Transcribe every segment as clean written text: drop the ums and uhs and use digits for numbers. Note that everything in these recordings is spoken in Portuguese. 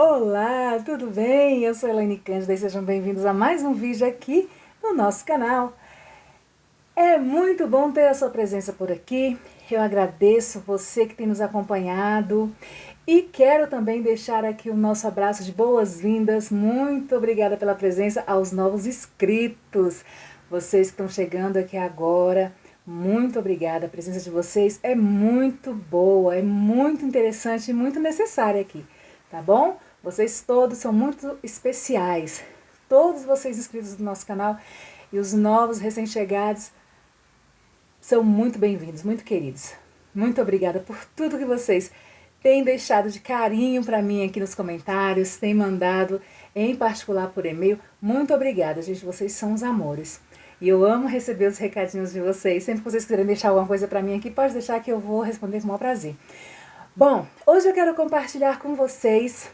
Olá, tudo bem? Eu sou Elaine Cândida e sejam bem-vindos a mais um vídeo aqui no nosso canal. É muito bom ter a sua presença por aqui. Eu agradeço você que tem nos acompanhado e quero também deixar aqui o nosso abraço de boas-vindas. Muito obrigada pela presença aos novos inscritos. Vocês que estão chegando aqui agora, muito obrigada. A presença de vocês é muito boa, é muito interessante e muito necessária aqui, tá bom? Vocês todos são muito especiais. Todos vocês inscritos no nosso canal e os novos recém-chegados são muito bem-vindos, muito queridos. Muito obrigada por tudo que vocês têm deixado de carinho para mim aqui nos comentários, têm mandado em particular por e-mail. Muito obrigada, gente, vocês são os amores. E eu amo receber os recadinhos de vocês. Sempre que vocês quiserem deixar alguma coisa para mim aqui, pode deixar que eu vou responder com o maior prazer. Bom, hoje eu quero compartilhar com vocês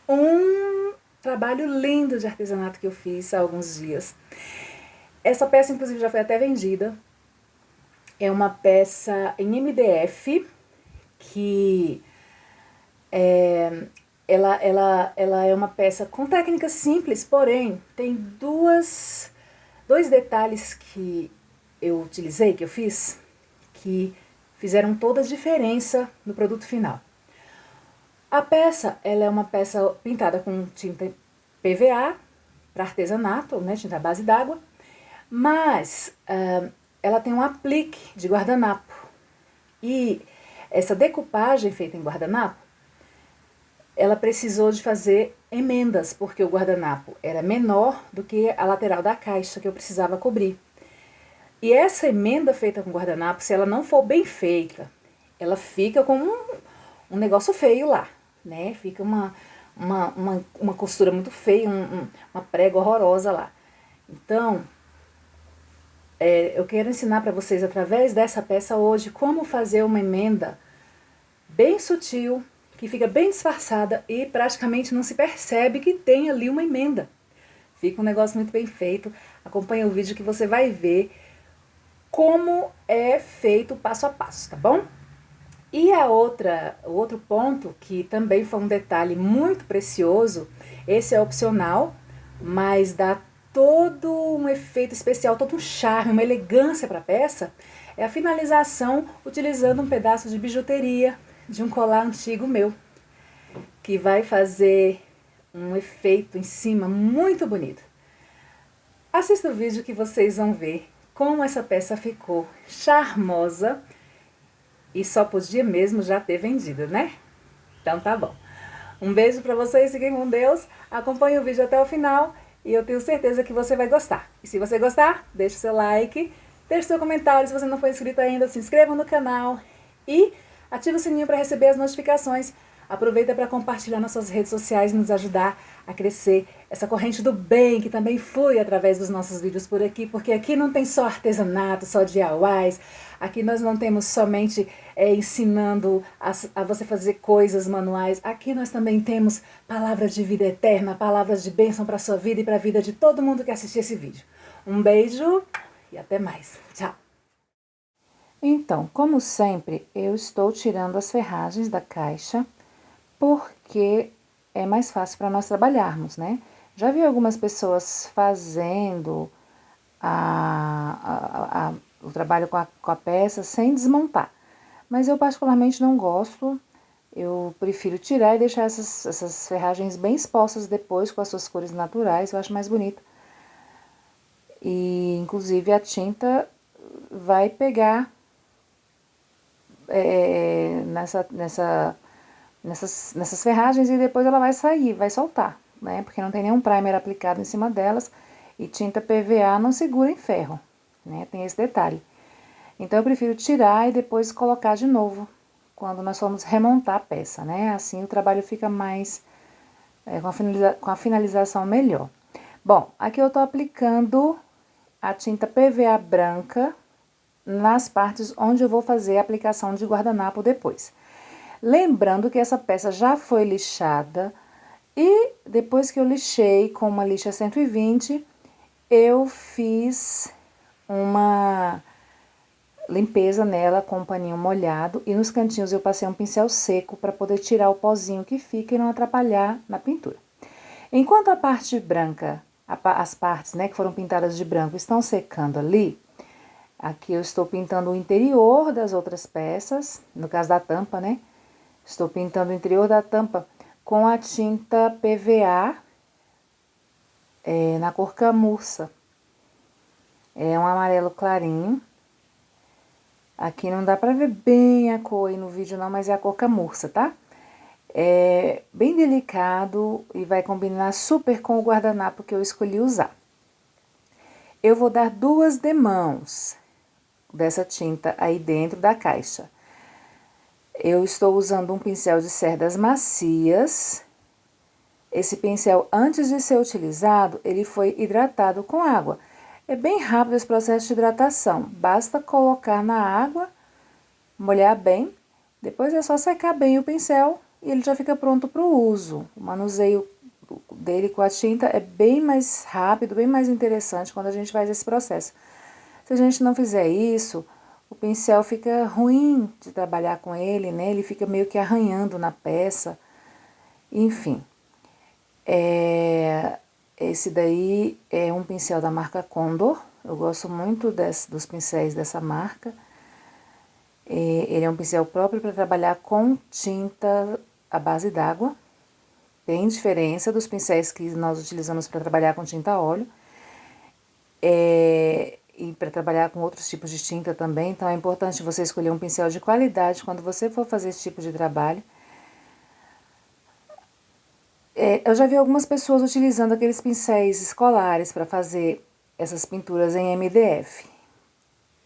um trabalho lindo de artesanato que eu fiz há alguns dias. Essa peça, inclusive, já foi até vendida. É uma peça em MDF que ela é uma peça com técnica simples, porém tem dois detalhes que eu utilizei, que eu fiz, que fizeram toda a diferença no produto final. A peça, ela é uma peça pintada com tinta PVA para artesanato, né, tinta à base d'água, mas ela tem um aplique de guardanapo. E essa decupagem feita em guardanapo, ela precisou de fazer emendas, porque o guardanapo era menor do que a lateral da caixa que eu precisava cobrir. E essa emenda feita com guardanapo, se ela não for bem feita, ela fica com um negócio feio lá, né? Fica uma costura muito feia, uma prega horrorosa lá. Então, eu quero ensinar para vocês, através dessa peça hoje, como fazer uma emenda bem sutil, que fica bem disfarçada e praticamente não se percebe que tem ali uma emenda. Fica um negócio muito bem feito. Acompanha o vídeo que você vai ver como é feito passo a passo, tá bom? E o outro ponto, que também foi um detalhe muito precioso, esse é opcional, mas dá todo um efeito especial, todo um charme, uma elegância para a peça, é a finalização utilizando um pedaço de bijuteria de um colar antigo meu, que vai fazer um efeito em cima muito bonito. Assista o vídeo que vocês vão ver como essa peça ficou charmosa e só podia mesmo já ter vendido, né? Então tá bom. Um beijo para vocês, fiquem com Deus, acompanhe o vídeo até o final e eu tenho certeza que você vai gostar. E se você gostar, deixe seu like, deixe seu comentário, se você não for inscrito ainda, se inscreva no canal e ative o sininho para receber as notificações. Aproveita para compartilhar nas suas redes sociais e nos ajudar a crescer essa corrente do bem que também flui através dos nossos vídeos por aqui, porque aqui não tem só artesanato, só DIYs, aqui nós não temos somente ensinando a você fazer coisas manuais, aqui nós também temos palavras de vida eterna, palavras de bênção para a sua vida e para a vida de todo mundo que assistir esse vídeo. Um beijo e até mais. Tchau! Então, como sempre, eu estou tirando as ferragens da caixa, porque é mais fácil para nós trabalharmos, né? Já vi algumas pessoas fazendo o trabalho com a peça sem desmontar, mas eu particularmente não gosto. Eu prefiro tirar e deixar essas ferragens bem expostas depois com as suas cores naturais, eu acho mais bonito. E inclusive a tinta vai pegar nessas ferragens e depois ela vai sair, vai soltar, né? Porque não tem nenhum primer aplicado em cima delas e tinta PVA não segura em ferro, né? Tem esse detalhe. Então eu prefiro tirar e depois colocar de novo quando nós formos remontar a peça, né? Assim o trabalho fica mais com a finalização melhor. Bom, aqui eu tô aplicando a tinta PVA branca nas partes onde eu vou fazer a aplicação de guardanapo depois. Lembrando que essa peça já foi lixada e depois que eu lixei com uma lixa 120, eu fiz limpeza nela com um paninho molhado e nos cantinhos eu passei um pincel seco para poder tirar o pozinho que fica e não atrapalhar na pintura. Enquanto a parte branca, as partes, né, que foram pintadas de branco estão secando ali, aqui eu estou pintando o interior das outras peças, no caso da tampa, né? Estou pintando o interior da tampa com a tinta PVA na cor camurça. É um amarelo clarinho. Aqui não dá pra ver bem a cor aí no vídeo não, mas é a cor camurça, tá? É bem delicado e vai combinar super com o guardanapo que eu escolhi usar. Eu vou dar 2 demãos dessa tinta aí dentro da caixa. Eu estou usando um pincel de cerdas macias. Esse pincel, antes de ser utilizado, ele foi hidratado com água. É bem rápido esse processo de hidratação. Basta colocar na água, molhar bem, depois é só secar bem o pincel e ele já fica pronto para o uso. O manuseio dele com a tinta é bem mais rápido, bem mais interessante quando a gente faz esse processo. Se a gente não fizer isso, o pincel fica ruim de trabalhar com ele, né? Ele fica meio que arranhando na peça, enfim. Esse daí é um pincel da marca Condor. Eu gosto muito dos pincéis dessa marca. Ele é um pincel próprio para trabalhar com tinta à base d'água. Tem diferença dos pincéis que nós utilizamos para trabalhar com tinta a óleo. E para trabalhar com outros tipos de tinta também. Então, é importante você escolher um pincel de qualidade quando você for fazer esse tipo de trabalho. Eu já vi algumas pessoas utilizando aqueles pincéis escolares para fazer essas pinturas em MDF.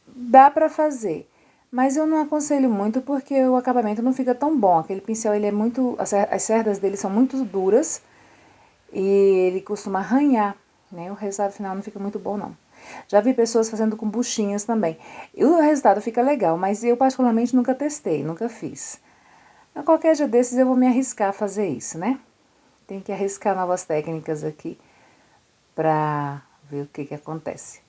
Dá para fazer, mas eu não aconselho muito porque o acabamento não fica tão bom. Aquele pincel, ele é muito, as cerdas dele são muito duras e ele costuma arranhar, né? O resultado final não fica muito bom, não. Já vi pessoas fazendo com buchinhas também. E o resultado fica legal, mas eu particularmente nunca testei, nunca fiz. A qualquer dia desses eu vou me arriscar a fazer isso, né? Tem que arriscar novas técnicas aqui pra ver o que acontece.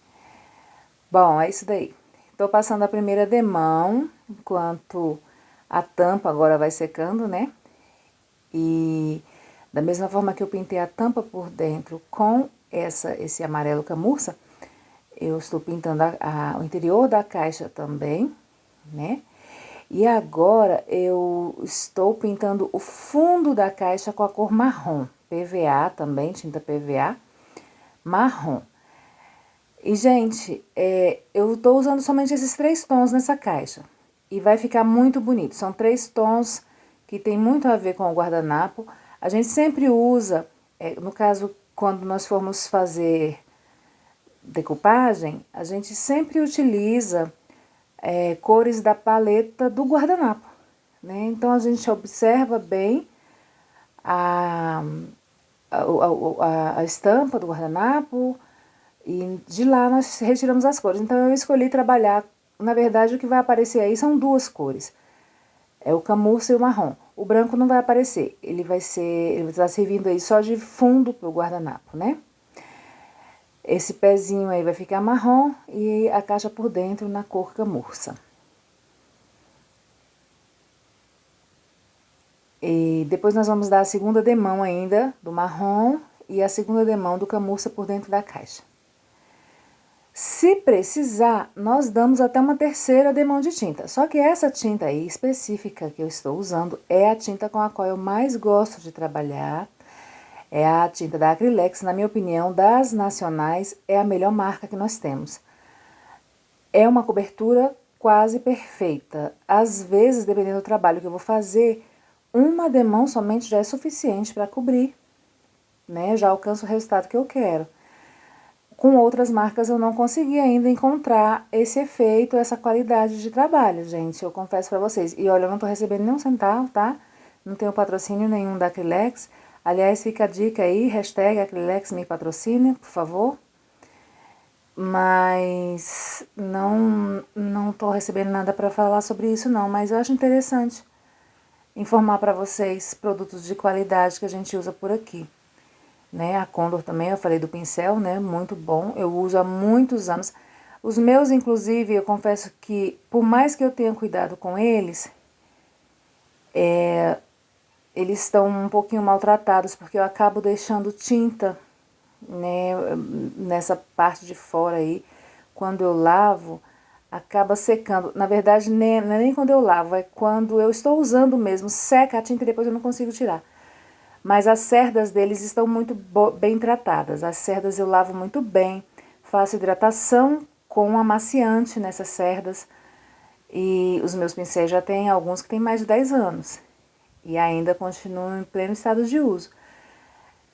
Bom, é isso daí. Tô passando a primeira demão, enquanto a tampa agora vai secando, né? E da mesma forma que eu pintei a tampa por dentro com esse amarelo camurça, eu estou pintando o interior da caixa também, né? E agora eu estou pintando o fundo da caixa com a cor marrom, PVA também, tinta PVA, marrom. E, gente, eu tô usando somente esses 3 tons nessa caixa. E vai ficar muito bonito. São 3 tons que tem muito a ver com o guardanapo. A gente sempre usa, no caso, quando nós formos fazer decupagem, a gente sempre utiliza cores da paleta do guardanapo, né? Então, a gente observa bem a estampa do guardanapo e de lá nós retiramos as cores. Então, eu escolhi trabalhar, na verdade, o que vai aparecer aí são 2 cores. É o camurça e o marrom. O branco não vai aparecer, ele vai estar servindo aí só de fundo pro guardanapo, né? Esse pezinho aí vai ficar marrom e a caixa por dentro na cor camurça. E depois nós vamos dar a segunda demão ainda do marrom e a segunda demão do camurça por dentro da caixa. Se precisar, nós damos até uma terceira demão de tinta. Só que essa tinta aí específica que eu estou usando é a tinta com a qual eu mais gosto de trabalhar. É a tinta da Acrylex, na minha opinião, das nacionais, é a melhor marca que nós temos. É uma cobertura quase perfeita. Às vezes, dependendo do trabalho que eu vou fazer, uma demão somente já é suficiente para cobrir, né? Já alcanço o resultado que eu quero. Com outras marcas eu não consegui ainda encontrar esse efeito, essa qualidade de trabalho, gente. Eu confesso pra vocês. E olha, eu não tô recebendo nenhum centavo, tá? Não tenho patrocínio nenhum da Acrylex. Aliás, fica a dica aí, hashtag Acrylex me patrocina, por favor. Mas não tô recebendo nada pra falar sobre isso não, mas eu acho interessante informar pra vocês produtos de qualidade que a gente usa por aqui. Né? A Condor também, eu falei do pincel, né? Muito bom, eu uso há muitos anos. Os meus, inclusive, eu confesso que, por mais que eu tenha cuidado com eles, eles estão um pouquinho maltratados, porque eu acabo deixando tinta, né, nessa parte de fora aí. Quando eu lavo, acaba secando. Na verdade, não é nem quando eu lavo, é quando eu estou usando mesmo. Seca a tinta e depois eu não consigo tirar. Mas as cerdas deles estão muito bem tratadas. As cerdas eu lavo muito bem. Faço hidratação com amaciante nessas cerdas. E os meus pincéis já têm alguns que têm mais de 10 anos. E ainda continuam em pleno estado de uso.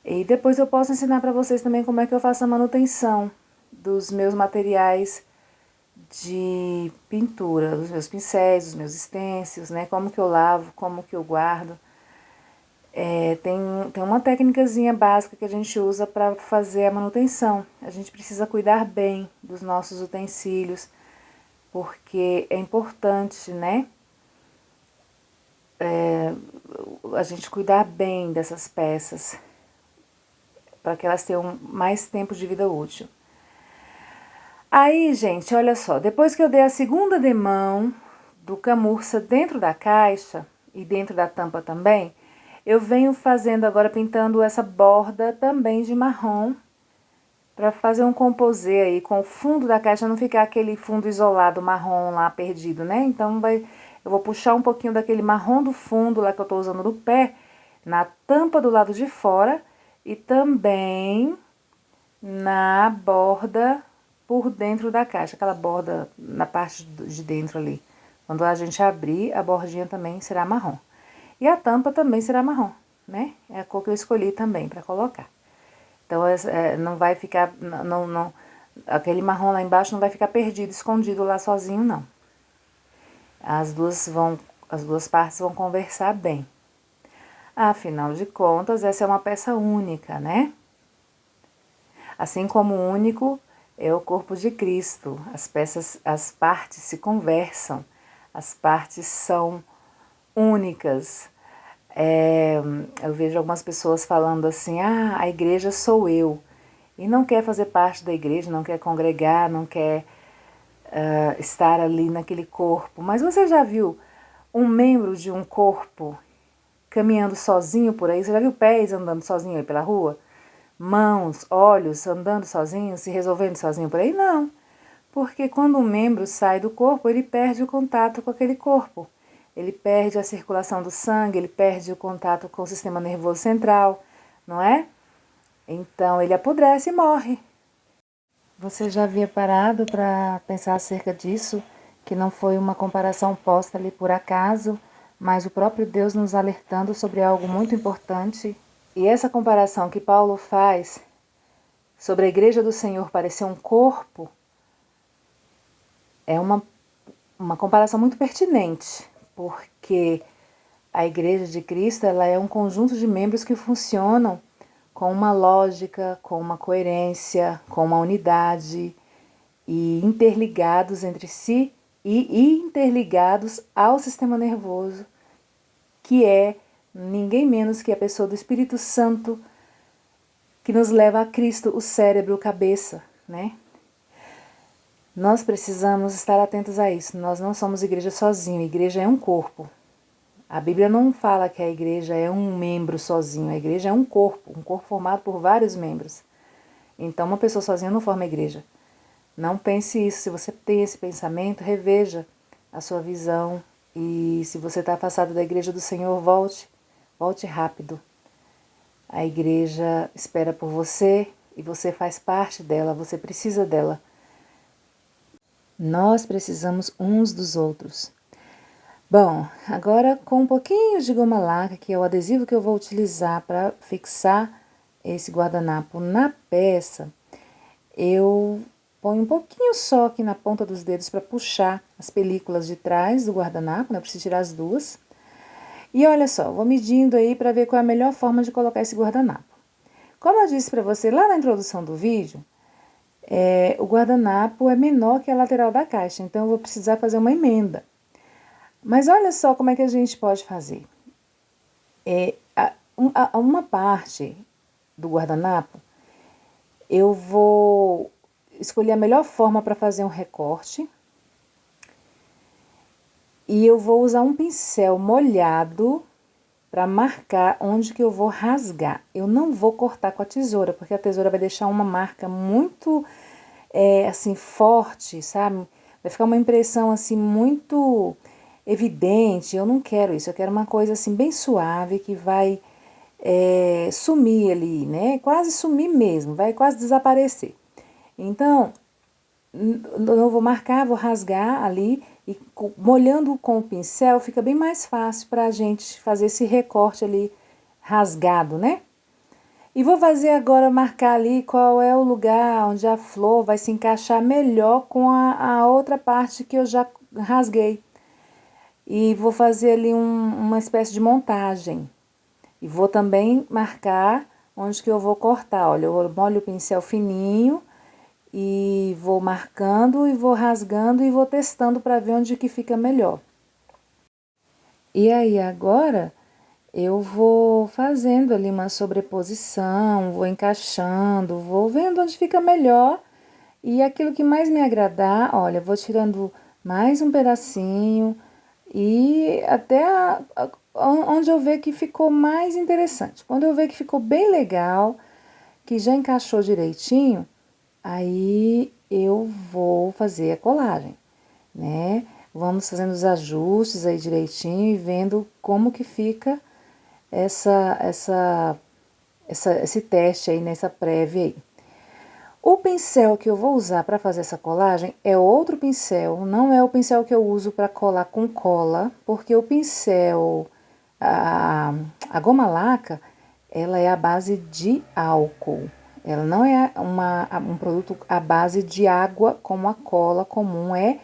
E depois eu posso ensinar para vocês também como é que eu faço a manutenção dos meus materiais de pintura, dos meus pincéis, dos meus stencils, né? Como que eu lavo, como que eu guardo. Tem uma técnicazinha básica que a gente usa para fazer a manutenção. A gente precisa cuidar bem dos nossos utensílios, porque é importante, né? A gente cuidar bem dessas peças, para que elas tenham mais tempo de vida útil. Aí, gente, olha só, depois que eu dei a segunda demão do camurça dentro da caixa e dentro da tampa também, eu venho fazendo agora, pintando essa borda também de marrom, para fazer um composê aí com o fundo da caixa, não ficar aquele fundo isolado marrom lá perdido, né? Então eu vou puxar um pouquinho daquele marrom do fundo lá que eu tô usando no pé, na tampa do lado de fora e também na borda por dentro da caixa, aquela borda na parte de dentro ali. Quando a gente abrir, a bordinha também será marrom. E a tampa também será marrom, né? É a cor que eu escolhi também para colocar. Então, não vai ficar, aquele marrom lá embaixo não vai ficar perdido, escondido lá sozinho, não. As duas partes vão conversar bem. Afinal de contas, essa é uma peça única, né? Assim como o único é o corpo de Cristo. As partes se conversam, as partes são únicas. Eu vejo algumas pessoas falando assim, a igreja sou eu. E não quer fazer parte da igreja, não quer congregar, não quer estar ali naquele corpo. Mas você já viu um membro de um corpo caminhando sozinho por aí? Você já viu pés andando sozinho aí pela rua? Mãos, olhos andando sozinhos, se resolvendo sozinho por aí? Não. Porque quando um membro sai do corpo, ele perde o contato com aquele corpo. Ele perde a circulação do sangue, ele perde o contato com o sistema nervoso central, não é? Então ele apodrece e morre. Você já havia parado para pensar acerca disso? Que não foi uma comparação posta ali por acaso, mas o próprio Deus nos alertando sobre algo muito importante. E essa comparação que Paulo faz sobre a igreja do Senhor parecer um corpo é uma comparação muito pertinente, porque a igreja de Cristo ela é um conjunto de membros que funcionam com uma lógica, com uma coerência, com uma unidade e interligados entre si e interligados ao sistema nervoso, que é ninguém menos que a pessoa do Espírito Santo que nos leva a Cristo, o cérebro, o cabeça, né? Nós precisamos estar atentos a isso. Nós não somos igreja sozinho, a igreja é um corpo. A Bíblia não fala que a igreja é um membro sozinho, a igreja é um corpo formado por vários membros. Então, uma pessoa sozinha não forma igreja. Não pense isso. Se você tem esse pensamento, reveja a sua visão. E se você está afastado da igreja do Senhor, volte rápido. A igreja espera por você e você faz parte dela, você precisa dela. Nós precisamos uns dos outros. Bom, agora com um pouquinho de goma laca, que é o adesivo que eu vou utilizar para fixar esse guardanapo na peça, eu ponho um pouquinho só aqui na ponta dos dedos para puxar as películas de trás do guardanapo, né? Eu preciso tirar as duas. E olha só, vou medindo aí para ver qual é a melhor forma de colocar esse guardanapo. Como eu disse para você lá na introdução do vídeo, o guardanapo é menor que a lateral da caixa, então eu vou precisar fazer uma emenda. Mas olha só como é que a gente pode fazer. Uma parte do guardanapo, eu vou escolhi a melhor forma para fazer um recorte. E eu vou usar um pincel molhado para marcar onde que eu vou rasgar. Eu não vou cortar com a tesoura, porque a tesoura vai deixar uma marca muito, assim, forte, sabe? Vai ficar uma impressão, assim, muito evidente. Eu não quero isso, eu quero uma coisa, assim, bem suave, que vai sumir ali, né? Quase sumir mesmo, vai quase desaparecer. Então, eu vou marcar, vou rasgar ali e molhando com o pincel fica bem mais fácil para a gente fazer esse recorte ali rasgado, né? E vou fazer agora, marcar ali qual é o lugar onde a flor vai se encaixar melhor com a outra parte que eu já rasguei. E vou fazer ali uma espécie de montagem. E vou também marcar onde que eu vou cortar. Olha, eu molho o pincel fininho e vou marcando e vou rasgando e vou testando para ver onde que fica melhor. E aí agora eu vou fazendo ali uma sobreposição, vou encaixando, vou vendo onde fica melhor. E aquilo que mais me agradar, olha, vou tirando mais um pedacinho e até onde eu ver que ficou mais interessante. Quando eu ver que ficou bem legal, que já encaixou direitinho, aí eu vou fazer a colagem, né? Vamos fazendo os ajustes aí direitinho e vendo como que fica esse teste aí, nessa prévia aí. O pincel que eu vou usar para fazer essa colagem é outro pincel, não é o pincel que eu uso para colar com cola, porque o pincel, a goma laca, ela é à base de álcool. Ela não é um produto à base de água, como a cola comum é,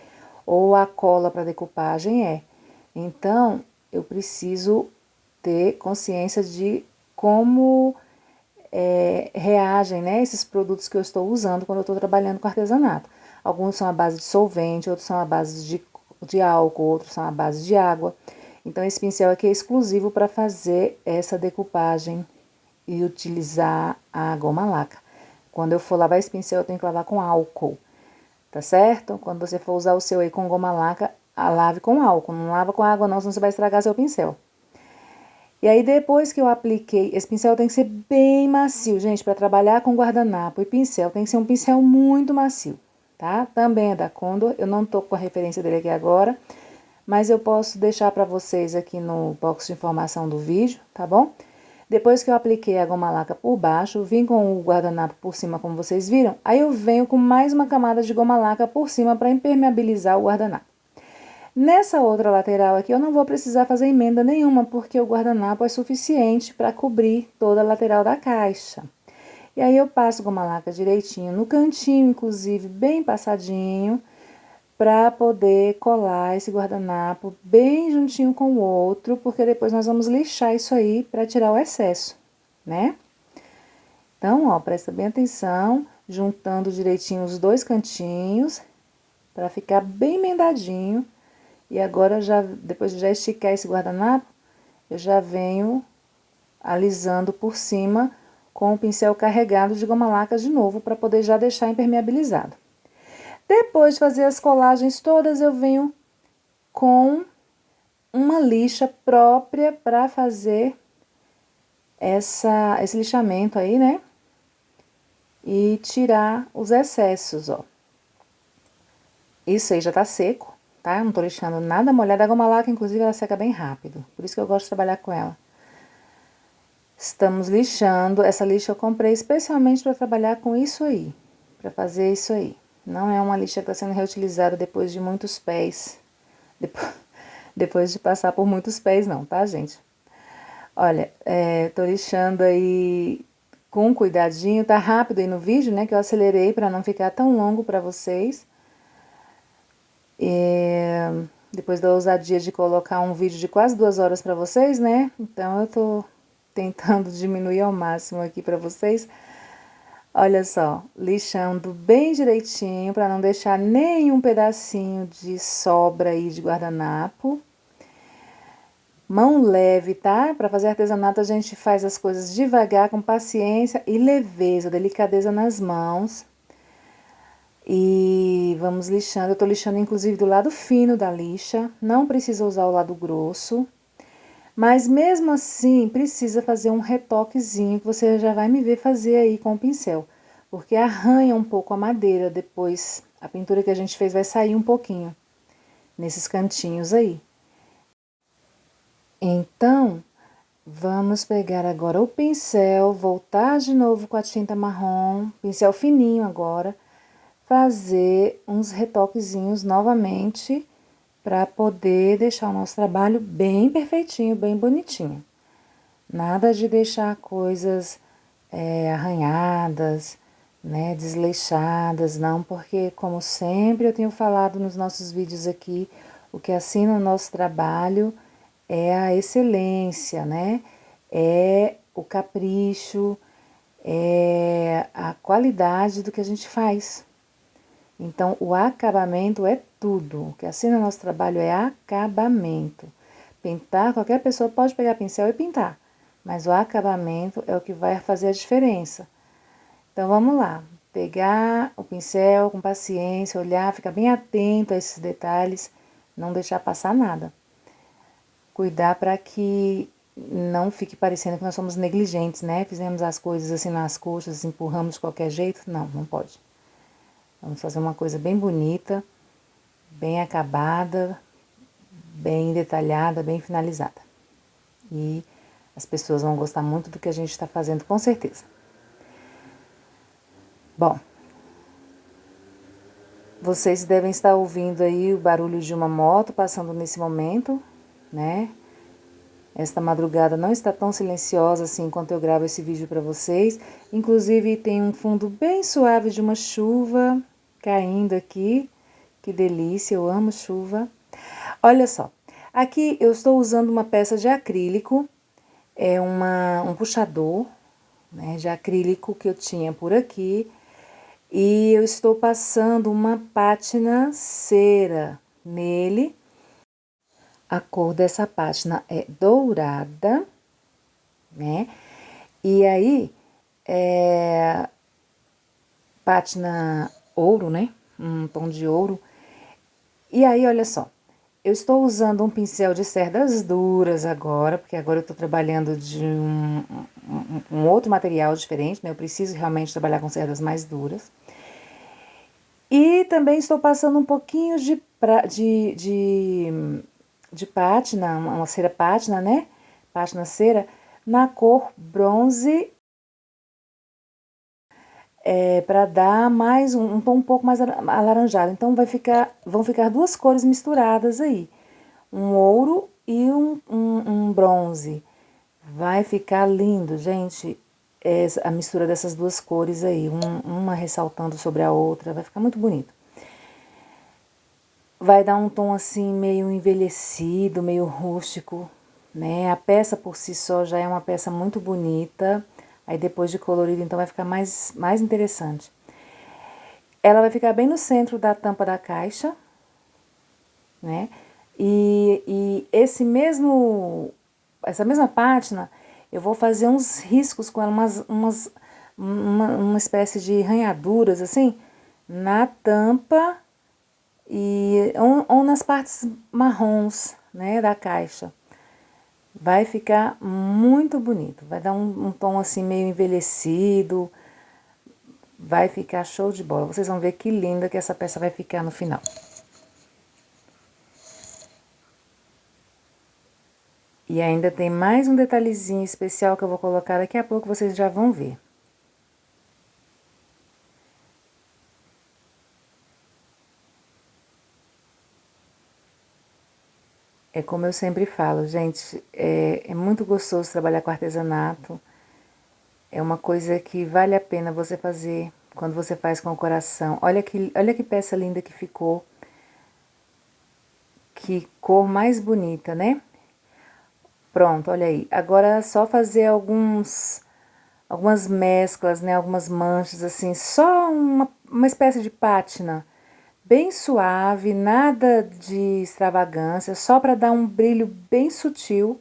ou a cola para decupagem é. Então, eu preciso ter consciência de como reagem, né, esses produtos que eu estou usando quando eu estou trabalhando com artesanato. Alguns são à base de solvente, outros são à base de álcool, outros são à base de água. Então, esse pincel aqui é exclusivo para fazer essa decupagem e utilizar a goma laca. Quando eu for lavar esse pincel, eu tenho que lavar com álcool, tá certo? Quando você for usar o seu aí com goma laca, lave com álcool, não lava com água não, senão você vai estragar seu pincel. E aí, depois que eu apliquei, esse pincel tem que ser bem macio, gente, para trabalhar com guardanapo e pincel, tem que ser um pincel muito macio, tá? Também é da Condor, eu não tô com a referência dele aqui agora, mas eu posso deixar para vocês aqui no box de informação do vídeo, tá bom? Depois que eu apliquei a goma laca por baixo, vim com o guardanapo por cima, como vocês viram, aí eu venho com mais uma camada de goma laca por cima para impermeabilizar o guardanapo. Nessa outra lateral aqui, eu não vou precisar fazer emenda nenhuma, porque o guardanapo é suficiente para cobrir toda a lateral da caixa. E aí, eu passo goma laca direitinho no cantinho, inclusive, bem passadinho, para poder colar esse guardanapo bem juntinho com o outro, porque depois nós vamos lixar isso aí para tirar o excesso, né? Então, ó, presta bem atenção, juntando direitinho os dois cantinhos, para ficar bem emendadinho. E agora, depois de já esticar esse guardanapo, eu já venho alisando por cima com o pincel carregado de goma laca de novo, para poder já deixar impermeabilizado. Depois de fazer as colagens todas, eu venho com uma lixa própria para fazer esse lixamento aí, né? E tirar os excessos, ó. Isso aí já tá seco, tá? Eu não tô lixando nada molhado. A goma laca, inclusive, ela seca bem rápido. Por isso que eu gosto de trabalhar com ela. Estamos lixando. Essa lixa eu comprei especialmente para trabalhar com isso aí. Para fazer isso aí. Não é uma lixa que está sendo reutilizada depois de muitos pés. Depois de passar por muitos pés, não, tá, gente? Olha, tô lixando aí com cuidadinho. Tá rápido aí no vídeo, né? Que eu acelerei para não ficar tão longo para vocês. Depois da ousadia de colocar um vídeo de quase 2 horas para vocês, né? Então, eu tô tentando diminuir ao máximo aqui para vocês. Olha só, lixando bem direitinho para não deixar nenhum pedacinho de sobra aí de guardanapo. Mão leve, tá? Para fazer artesanato a gente faz as coisas devagar, com paciência e leveza, delicadeza nas mãos. E vamos lixando. Eu tô lixando inclusive do lado fino da lixa, não precisa usar o lado grosso. Mas mesmo assim, precisa fazer um retoquezinho que você já vai me ver fazer aí com o pincel. Porque arranha um pouco a madeira, depois a pintura que a gente fez vai sair um pouquinho nesses cantinhos aí. Então, vamos pegar agora o pincel, voltar de novo com a tinta marrom, pincel fininho agora, fazer uns retoquezinhos novamente para poder deixar o nosso trabalho bem perfeitinho, bem bonitinho. Nada de deixar coisas arranhadas, né, desleixadas, não, porque como sempre eu tenho falado nos nossos vídeos aqui, o que assina o nosso trabalho é a excelência, né? É o capricho, é a qualidade do que a gente faz. Então, o acabamento é tudo. O que assina o nosso trabalho é acabamento. Pintar, qualquer pessoa pode pegar pincel e pintar, mas o acabamento é o que vai fazer a diferença. Então, vamos lá. Pegar o pincel com paciência, olhar, ficar bem atento a esses detalhes, não deixar passar nada. Cuidar para que não fique parecendo que nós somos negligentes, né? Fizemos as coisas assim nas coxas, empurramos de qualquer jeito. Não, não pode. Vamos fazer uma coisa bem bonita, bem acabada, bem detalhada, bem finalizada. E as pessoas vão gostar muito do que a gente está fazendo, com certeza. Bom, vocês devem estar ouvindo aí o barulho de uma moto passando nesse momento, né? Esta madrugada não está tão silenciosa assim enquanto eu gravo esse vídeo para vocês. Inclusive tem um fundo bem suave de uma chuva caindo aqui. Que delícia, eu amo chuva. Olha só, aqui eu estou usando uma peça de acrílico, é um puxador, né, de acrílico que eu tinha por aqui. E eu estou passando uma pátina cera nele. A cor dessa pátina é dourada, né? E aí, pátina ouro, né? Um tom de ouro. E aí, olha só, eu estou usando um pincel de cerdas duras agora, porque agora eu estou trabalhando de um outro material diferente, né? Eu preciso realmente trabalhar com cerdas mais duras. E também estou passando um pouquinho de pátina, uma cera pátina, né? Pátina cera, na cor bronze, para dar mais um tom um pouco mais alaranjado. Então vão ficar duas cores misturadas aí, um ouro e um bronze. Vai ficar lindo, gente, a mistura dessas duas cores aí, uma ressaltando sobre a outra, vai ficar muito bonito. Vai dar um tom assim meio envelhecido, meio rústico, né? A peça por si só já é uma peça muito bonita, aí depois de colorido então vai ficar mais interessante. Ela vai ficar bem no centro da tampa da caixa, né? E essa mesma pátina, eu vou fazer uns riscos com ela, uma espécie de ranhaduras assim, na tampa ou nas partes marrons, né, da caixa. Vai ficar muito bonito, vai dar um tom assim meio envelhecido, vai ficar show de bola. Vocês vão ver que linda que essa peça vai ficar no final. E ainda tem mais um detalhezinho especial que eu vou colocar daqui a pouco, vocês já vão ver. É como eu sempre falo, gente, é muito gostoso trabalhar com artesanato. É uma coisa que vale a pena você fazer quando você faz com o coração. Olha que peça linda que ficou. Que cor mais bonita, né? Pronto, olha aí. Agora é só fazer algumas mesclas, né? Algumas manchas, assim, só uma espécie de pátina bem suave, nada de extravagância, só para dar um brilho bem sutil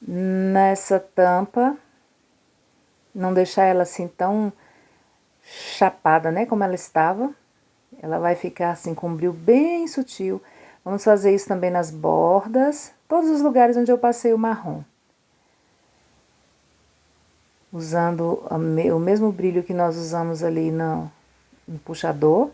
nessa tampa, não deixar ela assim tão chapada, né, como ela estava. Ela vai ficar assim com um brilho bem sutil. Vamos fazer isso também nas bordas, todos os lugares onde eu passei o marrom. Usando o mesmo brilho que nós usamos ali no puxador.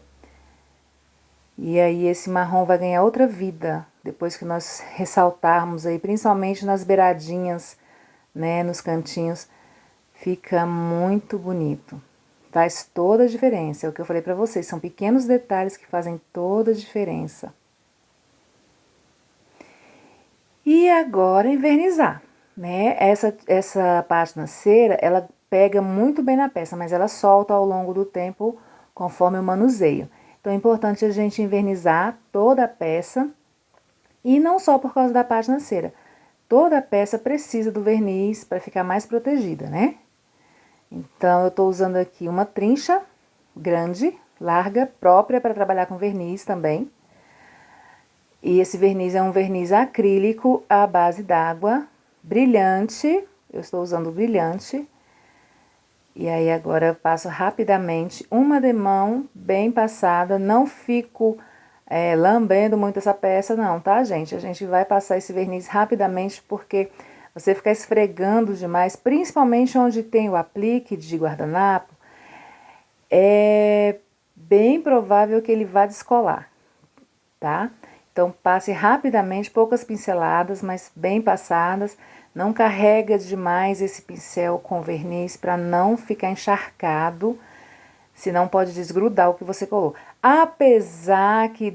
E aí esse marrom vai ganhar outra vida, depois que nós ressaltarmos aí, principalmente nas beiradinhas, né, nos cantinhos, fica muito bonito. Faz toda a diferença, é o que eu falei pra vocês, são pequenos detalhes que fazem toda a diferença. E agora envernizar, né? Essa pátina cera, ela pega muito bem na peça, mas ela solta ao longo do tempo conforme eu manuseio. Então é importante a gente envernizar toda a peça e não só por causa da pátina cera. Toda a peça precisa do verniz para ficar mais protegida, né? Então eu estou usando aqui uma trincha grande, larga, própria para trabalhar com verniz também. E esse verniz é um verniz acrílico à base d'água, brilhante. Eu estou usando brilhante. E aí agora eu passo rapidamente uma demão bem passada. Não fico lambendo muito essa peça não, tá, gente? A gente vai passar esse verniz rapidamente porque você ficar esfregando demais, principalmente onde tem o aplique de guardanapo, é bem provável que ele vá descolar, tá? Então, passe rapidamente, poucas pinceladas, mas bem passadas. Não carrega demais esse pincel com verniz para não ficar encharcado, senão pode desgrudar o que você colou. Apesar que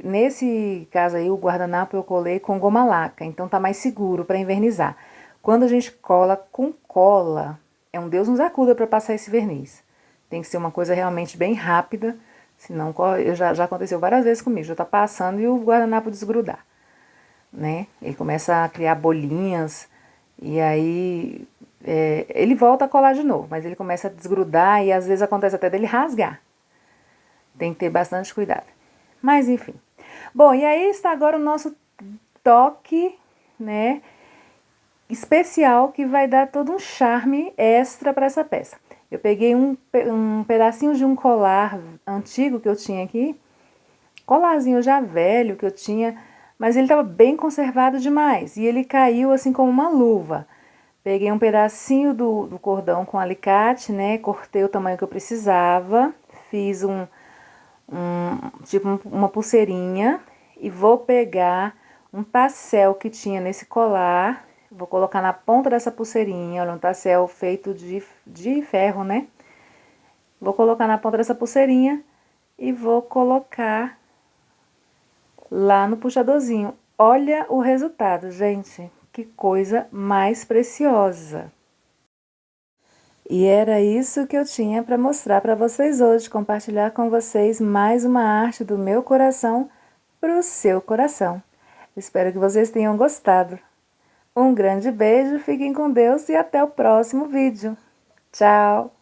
nesse caso aí, o guardanapo eu colei com goma laca, então tá mais seguro para envernizar. Quando a gente cola com cola, é um Deus nos acuda para passar esse verniz. Tem que ser uma coisa realmente bem rápida. Senão, já aconteceu várias vezes comigo, já tá passando e o guardanapo desgrudar, né? Ele começa a criar bolinhas e aí ele volta a colar de novo, mas ele começa a desgrudar e às vezes acontece até dele rasgar. Tem que ter bastante cuidado. Mas enfim. Bom, e aí está agora o nosso toque, né, especial que vai dar todo um charme extra para essa peça. Eu peguei um pedacinho de um colar antigo que eu tinha aqui, colarzinho já velho que eu tinha, mas ele estava bem conservado demais e ele caiu assim como uma luva. Peguei um pedacinho do cordão com alicate, né, cortei o tamanho que eu precisava, fiz tipo uma pulseirinha e vou pegar um tassel que tinha nesse colar. Vou colocar na ponta dessa pulseirinha, olha, um tassel feito de ferro, né? Vou colocar na ponta dessa pulseirinha e vou colocar lá no puxadorzinho. Olha o resultado, gente. Que coisa mais preciosa. E era isso que eu tinha para mostrar para vocês hoje, compartilhar com vocês mais uma arte do meu coração para o seu coração. Espero que vocês tenham gostado. Um grande beijo, fiquem com Deus e até o próximo vídeo. Tchau!